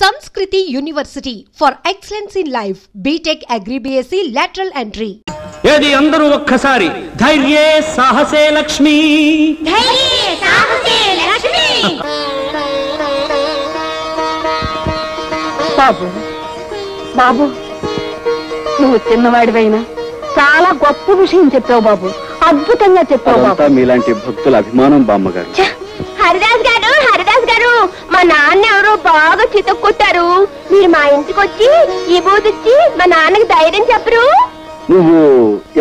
Samskriti University for excellence in life. BTech Agri BSc lateral entry. ఏది అందరూ ఒక్కసారి ధైర్యే సాహసే లక్ష్మి ధైర్యే సాహసే లక్ష్మి. బాబు బాబు నువ్వు చిన్నవాడివైనా చాలా గొప్ప విషయం చెప్పావు బాబు. అద్భుతంగా చెప్పావు బాబు. మీలాంటి భక్తుల అభిమానం బామ్మగారు. హరిదాస్ గారు మా నాన్న ఎవరో బాగా చితక్కొట్టారు. మీరు మా ఇంటికి వచ్చి ఈ బూదిచ్చి మా నాన్నకి ధైర్యం చెప్పరు? నువ్వు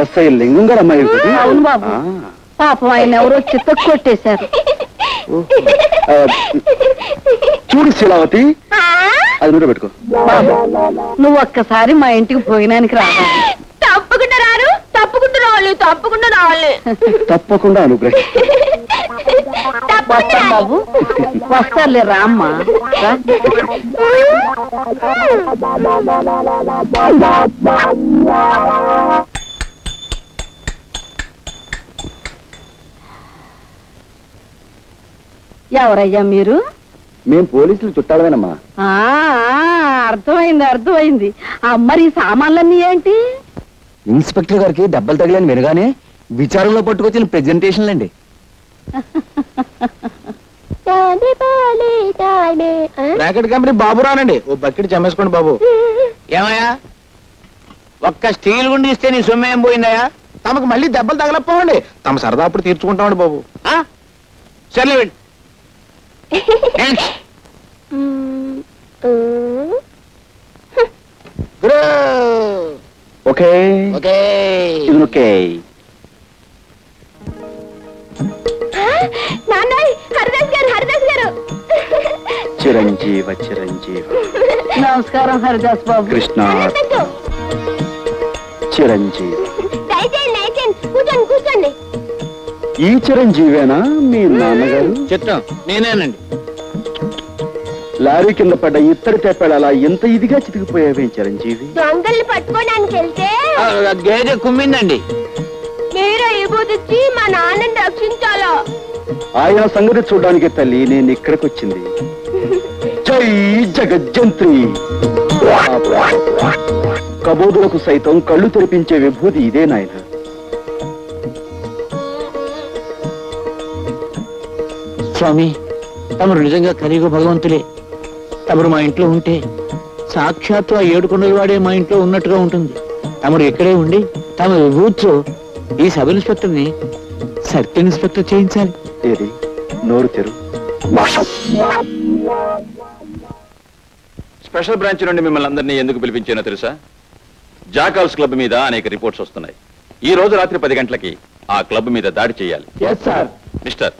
ఎస్ఐ లింగం గారు అమ్మాయి? అవును బాబు. పాపం ఆయన ఎవరో చితక్కొట్టేశారు. చూడు శీలావతి, అది నూనె పెట్టుకో. బాబు నువ్వు ఒక్కసారి మా ఇంటికి భోజనానికి రావాలి. తప్పకుండా రారు? తప్పకుండా రావాలి. తప్పకుండా అనుగ్రహం. వస్తాను బాబు, వస్తారులే రామ్మా. ఎవరయ్యా మీరు? మేం పోలీసులు చుట్టాలమేనమ్మా. అర్థమైంది. మరి ఈ సామాన్లన్నీ ఏంటి? ఇన్స్పెక్టర్ గారికి దెబ్బలు తగిలని వినగానే విచారంలో పట్టుకొచ్చిన ప్రెజెంటేషన్లు అండి. బ్రాకెట్ కంపెనీ బాబు రానండి, ఓ బకెట్ చమ్మేసుకోండి బాబు. ఏమయ్యా, ఒక్క స్టీల్ గుండి ఇస్తే నీ సొమ్ము ఏం పోయిందయ్యా? తమకు మళ్ళీ దెబ్బలు తగలపోవండి, తమ సరదా అప్పుడు తీర్చుకుంటామండి బాబు. సర్లే వెళ్ళి. Okay okay. హరిదాస్ గారు. చిరంజీవ. నమస్కారం హరిదాస్ బాబు. కృష్ణ చిరంజీవి. కూర్చోండి. ఈ చిరంజీవేనా మీ నాన్నగారు? చిత్తం నేనేనండి. లారీ కింద పడ్డ ఇత్తడి తెప్పాడు అలా ఎంత ఇదిగా చితికిపోయావే చిరంజీవి? దొంగల్ని పట్టుకోవడానికి వెళ్తే గేదె కుమ్మిందండి. మీరు ఇబూదిచ్చి మా నాన్నని రక్షించాలా? ఆయన సంగతి చూడడానికి తల్లి నేను ఇక్కడికి వచ్చింది. జై జగజ్జంత్రి. కబోదులకు సైతం కళ్ళు తెరిపించే విభూతి ఇదే నాయన. స్వామి, తమరు నిజంగా కలియుగ భగవంతులే. తమరు మా ఇంట్లో ఉంటే సాక్షాత్తు ఆ 7 కొండల వాడే మా ఇంట్లో ఉన్నట్టుగా ఉంటుంది. తమరు ఇక్కడే ఉండి తమ విభూతితో ఈ సబ్ ఇన్స్పెక్టర్ని సర్కిల్ ఇన్స్పెక్టర్ చేయించాలి. ఏది నోరు తెరు. స్పెషల్ బ్రాంచ్ నుండి మిమ్మల్ని అందరినీ ఎందుకు పిలిపించానో తెలుసా? జాకాల్స్ క్లబ్ మీద అనేక రిపోర్ట్స్ వస్తున్నాయి. ఈ రోజు రాత్రి 10 గంటలకి ఆ క్లబ్ మీద దాడి చేయాలి. మిస్టర్,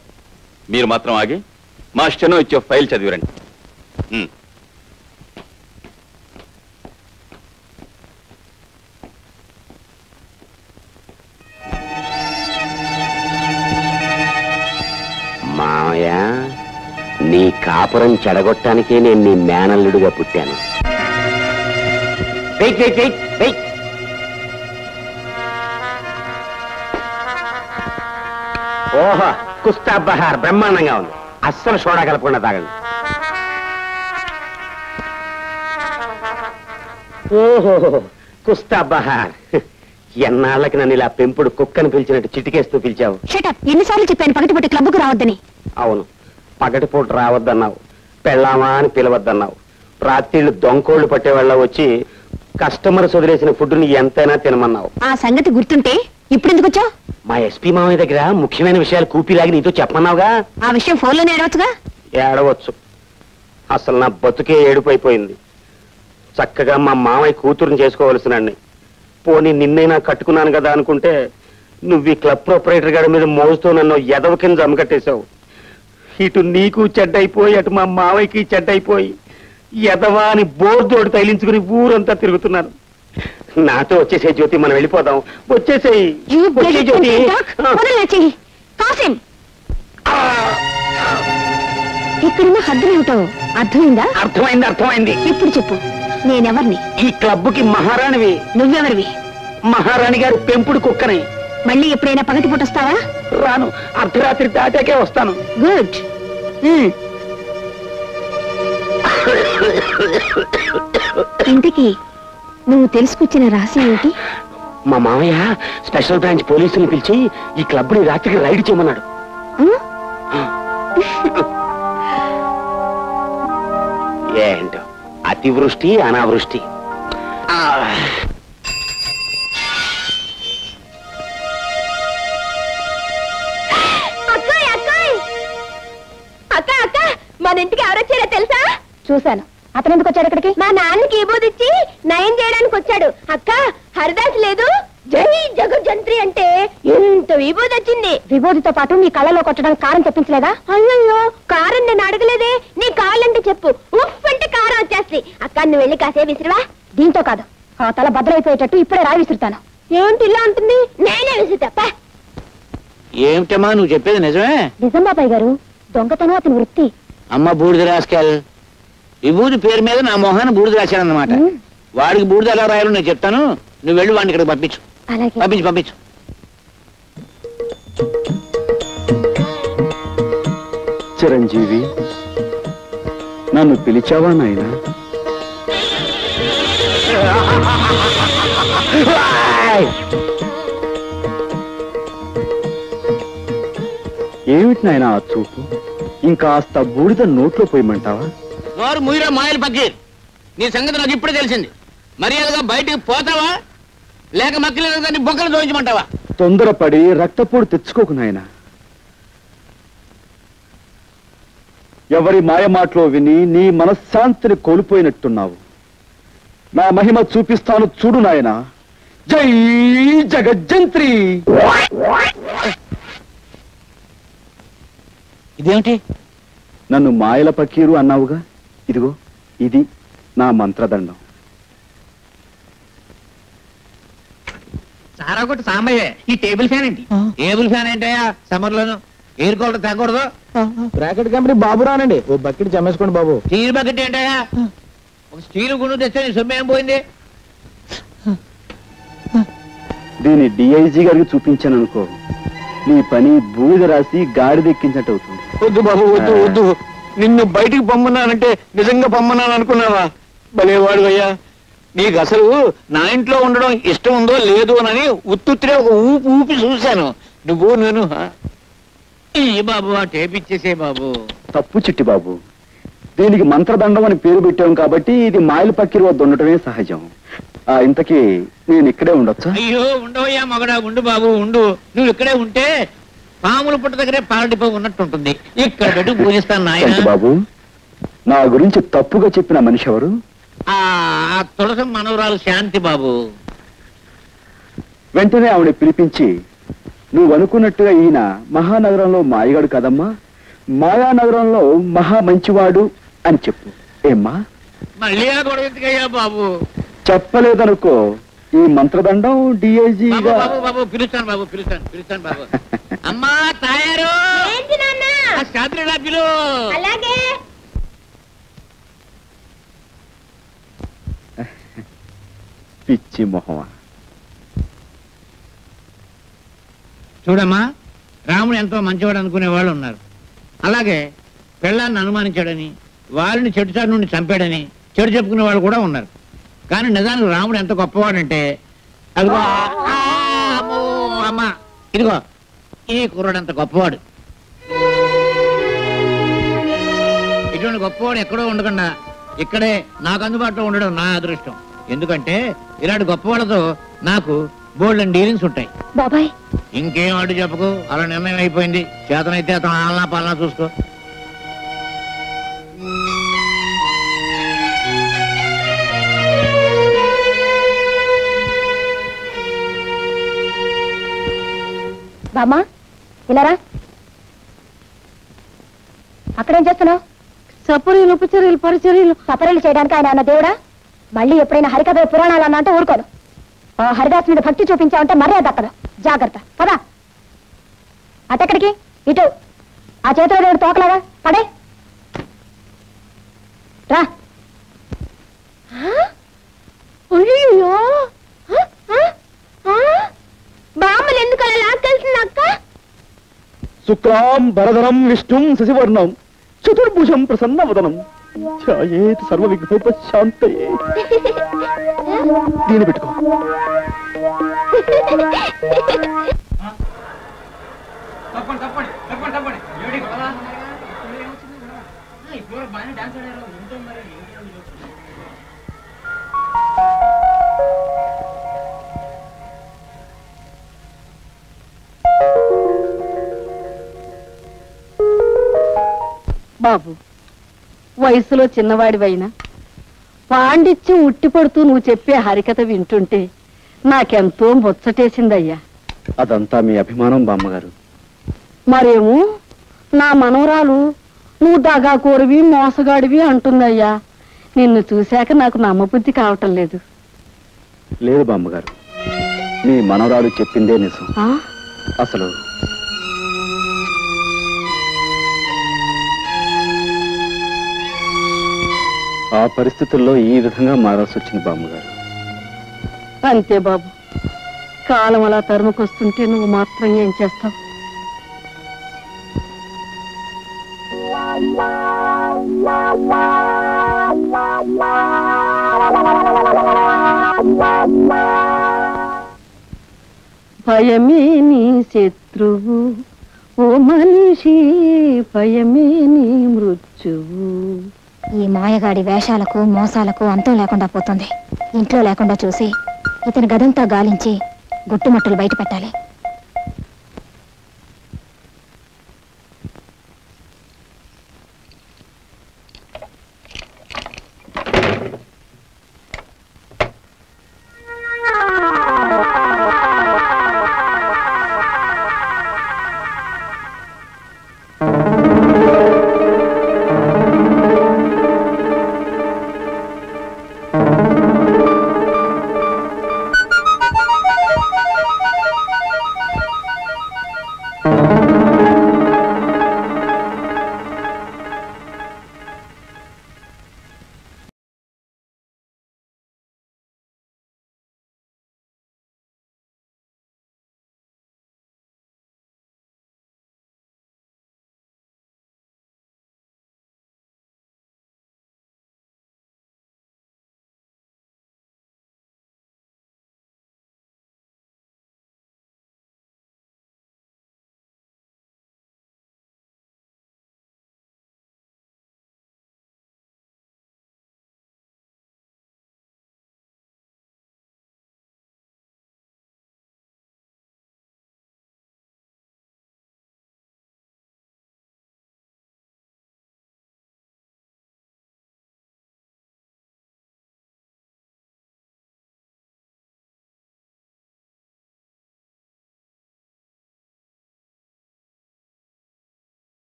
మీరు మాత్రం ఆగి మా స్టెనో ఇచ్చే ఫైల్ చదివిరండి. మావయ్య, నీ కాపురం చెడగొట్టడానికే నేను నీ మేనల్లుడుగా పుట్టాను. ఓహో, కుస్తా బహార్ బ్రహ్మాండంగా ఉంది. అస్సలు సోడా కలపకుండా తాగండి. ఓహో, కుస్తా బహార్. ఎన్నాళ్ళకి నన్ను ఇలా పెంపుడు కుక్కను పిలిచినట్టు చిటికేస్తూ పిలిచావు. ఎన్నిసార్లు చెప్పాను పగటిపూట క్లబ్కు రావద్దని? అవును, పగటిపూట రావద్దన్నావు, పెళ్ళామా అని పిలవద్దన్నావు. రాత్రిళ్ళు దొంకోళ్లు పట్టేవాళ్ళ వచ్చి కస్టమర్స్ వదిలేసిన ఫుడ్ని ఎంతైనా తినమన్నావు. ఆ సంగతి గుర్తుంటే ఇప్పుడు ఎందుకు వచ్చావు? మా ఎస్పీ మామయ్య దగ్గర ముఖ్యమైన విషయాలు కూపిలాగి నీతో చెప్పమన్నావుగా. ఆ విషయం ఫోన్లోనే ఏడవచ్చుగా. ఏడవచ్చు. అసలు నా బతుకే ఏడుపైపోయింది. చక్కగా మా మామయ్య కూతురుని చేసుకోవలసినండి. పోనీ నిన్నైనా కట్టుకున్నాను కదా అనుకుంటే నువ్వు ఈ క్లబ్ ప్రొపరేటర్ గారి మీద మోజుతో నన్ను ఎదవ కింద జమకట్టేశావు. ఇటు నీకు చెడ్డైపోయి అటు మా మావయ్యకి చెడ్డైపోయి ఎదవా అని బోర్దోడు తైలించుకుని ఊరంతా తిరుగుతున్నాను. నాతో వచ్చేసే జ్యోతి, మనం వెళ్ళిపోదాం. వచ్చేసేయి జ్యోతి. ఇక్కడున్న హద్దులేమిటో అర్థమైందా? అర్థమైంది. ఇప్పుడు చెప్పు, నేనెవర్ని? ఈ క్లబ్కి మహారాణివి. నువ్వెవరివి? మహారాణి గారి పెంపుడు కుక్కని. మళ్ళీ ఎప్పుడైనా పగటిపూట వస్తావా? రాను, అర్ధరాత్రి దాటాకే వస్తాను. గుడ్. ఇంతకీ నువ్వు తెలుసుకొచ్చిన రహస్యం ఏంటి? మా మామయ్య స్పెషల్ బ్రాంచ్ పోలీసుని పిలిచి ఈ క్లబ్ ని రాత్రికి రైడ్ చేయమన్నాడు. ఏంటో అతివృష్టి అనావృష్టి. అక్క అక్క మన ఇంటికి ఎవరొచ్చారో తెలుసా? చూశాను. అతను ఎందుకు వచ్చాడు ఇక్కడికి? మా నాన్నకి ఈ బూదిచ్చి నయం చేయడానికి వచ్చాడు. అక్క హరిదాస్ లేదు, జై జగజ్జంత్రి అంటే ఎంత విభూది వచ్చింది. విభూతితో పాటు నీ కళ్ళలో కొట్టడానికి కారం తెప్పించలేదా? అయ్యో కారం నేను అడగలేదే. నీ కావాలంటే చెప్పు, ఉఫ్ అంటే కారం వచ్చేస్తుంది. అక్క నువ్వు వెళ్ళి కాసే విసిరివా? దీంతో కాదు, ఆ తల బద్దలైపోయేటట్టు ఇప్పుడే రాయి విసురుతాను. ఏంటి ఇలా ఉంటుంది? నేనే విసురుతా. ఏమిటమ్మా నువ్వు చెప్పేది నిజమే? నిజం బాబాయ్ గారు, దొంగతనం అతని వృత్తి. అమ్మ బూడిద రాసుకెళ్. విభూతి పేరు మీద నా మొహాన్ని బూడిద రాశానన్నమాట. వాడికి బూడిద ఎలా రాయాలో నేను చెప్తాను, నువ్వు వెళ్ళి వాడిని ఇక్కడికి పంపించు. అలాగే. పంపించు పంపించు. చిరంజీవి, నన్ను పిలిచావా నాయనా? ఏమిటి నాయనా ఆ చూపు? ఇంకాస్త బూడిద నోట్లో పోయమంటావా? వారు ముయిరా మాయలు పక్కీర్, నీ సంగతి నాకు ఇప్పుడే తెలిసింది. మర్యాదగా బయటికి పోతావా లేక మక్కలేదు దాన్ని బొక్కలు దోయించమంటావా? తొందరపడి రక్తపోటు తెచ్చుకోకు నాయనా. ఎవరి మాయ మాటలో విని నీ మనశ్శాంతిని కోల్పోయినట్టున్నావు. నా మహిమ చూపిస్తాను చూడు నాయనా. జై జగజ్జంత్రి. ఇదేమిటి? నన్ను మాయల పకీరు అన్నావుగా, ఇదిగో ఇది నా మంత్రదండం. సారా కొట్టు సాంబయ్య, ఈ టేబుల్ ఫ్యాన్ ఏంటి? టేబుల్ ఫ్యాన్ ఏంటయ్యా? సమ్మర్ లోను ఎయిర్ కూలర్ తగ్గకూడదు. బ్రాకెట్ కంపెనీ బాబు రానండి, ఓ బకెట్ జమేసుకోండి బాబు. స్టీల్ బకెట్ ఏంటయ్యా? ఒక స్టీల్ గుండు తెస్తే నీ సొమ్ము ఏం పోయింది? దీన్ని డిఐజీ గారికి చూపించాను అనుకో, నీ పని బూడిద రాసి గాడిదెక్కించినట్టు అవుతుంది. వద్దు బాబు వద్దు వద్దు, నిన్ను బయటికి పొమ్మన్నానంటే నిజంగా పొమ్మన్నాను అనుకున్నావా? భలేవాడు అయ్యా. నీకు అసలు నా ఇంట్లో ఉండడం ఇష్టం ఉందో లేదు అని ఉత్తుత్తిరే ఒక ఊపి ఊపి చూశాను. నువ్వు నేను ఈ బాబు ఆ టేప్ ఇచ్చేసే బాబు. తప్పు చిట్టి బాబు, దీనికి మంత్రదండం అని పేరు పెట్టాం కాబట్టి ఇది మాయల పక్కిరి వద్ద ఉండటమే సహజం. ఇంతకీ నేను ఇక్కడే ఉండొచ్చా? అయ్యో ఉండవయ్యా మగడా, ఉండు బాబు ఉండు. నువ్వు ఇక్కడే ఉంటే పాముల పుట్ట దగ్గరే పాలడిపో ఉన్నట్టు ఉంటుంది. ఇక్కడ పెట్టి పూజిస్తాను నాయన. బాబు, నా గురించి తప్పుగా చెప్పిన మనిషి ఎవరు? ఆ తులసి మనవరాలు శాంతి బాబు. వెంటనే ఆవిడ పిలిపించి, నువ్వు అనుకున్నట్టుగా ఈయన మహానగరంలో మాయగాడు కదమ్మా, మాయానగరంలో మహా మంచివాడు అని చెప్పు. ఏమ్మా? మళ్ళీ ఆ గొడవ ఎందుకయ్యా బాబు? చెప్పలేదనుకో, ఈ మంత్రదండం డిఐజీగా. బాబు బాబు పిలుస్తాను బాబు, పిలుస్తాను బాబు. అమ్మా తాయారు, ఏంటి నాన్న? శాంతిలా పిలు. అలాగే. పిచ్చి మొహమా. చూడమ్మా, రాముడు ఎంతో మంచివాడు అనుకునే వాళ్ళు ఉన్నారు. అలాగే పెళ్ళాన్ని అనుమానించాడని, వాళ్ళని చెడుచాటు నుండి చంపాడని చెడు చెప్పుకునే వాళ్ళు కూడా ఉన్నారు. కానీ నిజానికి రాముడు ఎంత గొప్పవాడంటే, అదిగో అమ్మా ఇదిగో ఈ కుర్రాడు అంత గొప్పవాడు. ఇటువంటి గొప్పవాడు ఎక్కడో ఉండకుండా ఇక్కడే నాకు అందుబాటులో ఉండడం నా అదృష్టం. ఎందుకంటే ఇలాంటి గొప్పవాళ్ళతో నాకు బోల్డ్ డీలింగ్స్ ఉంటాయి. బాబాయ్, ఇంకేం అడ్డు చెప్పకు, అలా నిర్ణయం అయిపోయింది. చేతనైతే అతను ఆలనా పాలనా చూసుకో. బామ్మా ఇలారా. అక్కడేం చేస్తున్నావు? సపరీలు ఉపచర్యలు పరిచర్యలు. సపరీలు చేయడానికి ఆయన అన్న దేవుడా? మళ్ళీ ఎప్పుడైనా హరికథ పురాణాలు అన్నా అంటే ఊరుకోను. ఆ హరిదాస్ మీద భక్తి చూపించావంటే మర్యాద దక్కదు. జాగ్రత్త పదా. అటెక్కడికి? ఇటు. ఆ చేతిలో దేవుడు తోకలాగా పడే రా. అయ్యో బామ్మలు ఎందుకు అలా లాక్కెళ్తుంది అక్క? శుక్లాం భరధరం విష్ణుం శశివర్ణం చతుర్భుజం ప్రసన్నవదనం ఛాయేత్ సర్వ విఘ్నోపశాంతయే. దీని పెట్టుకో. బాబు, వయసులో చిన్నవాడివైనా పాండిత్యం ఉట్టిపడుతూ నువ్వు చెప్పే హరికథ వింటుంటే నాకెంతో ముచ్చటేసిందయ్యా. అదంతా మీ అభిమానం బామ్మగారు. మరేమో నా మనవరాలు నువ్వు దగాకోరివి మోసగాడివి అంటుందయ్యా. నిన్ను చూశాక నాకు నమ్మబుద్ధి కావటం లేదు. లేదు బామ్మగారు, మీ మనవరాలు చెప్పిందే నిజం. అసలు ఆ పరిస్థితుల్లో ఈ విధంగా మారాల్సి వచ్చింది బామ్మగారు. అంతే బాబు, కాలం అలా తరుముకొస్తుంటే నువ్వు మాత్రం ఏం చేస్తావు? భయమే నీ శత్రువు ఓ మనిషి, భయమే నీ మృత్యువు. ఈ మాయగాడి వేషాలకు మోసాలకు అంతం లేకుండా పోతుంది. ఇంట్లో లేకుండా చూసి ఇతని గదంతా గాలించి గుట్టుమట్టులు బయట పెట్టాలి.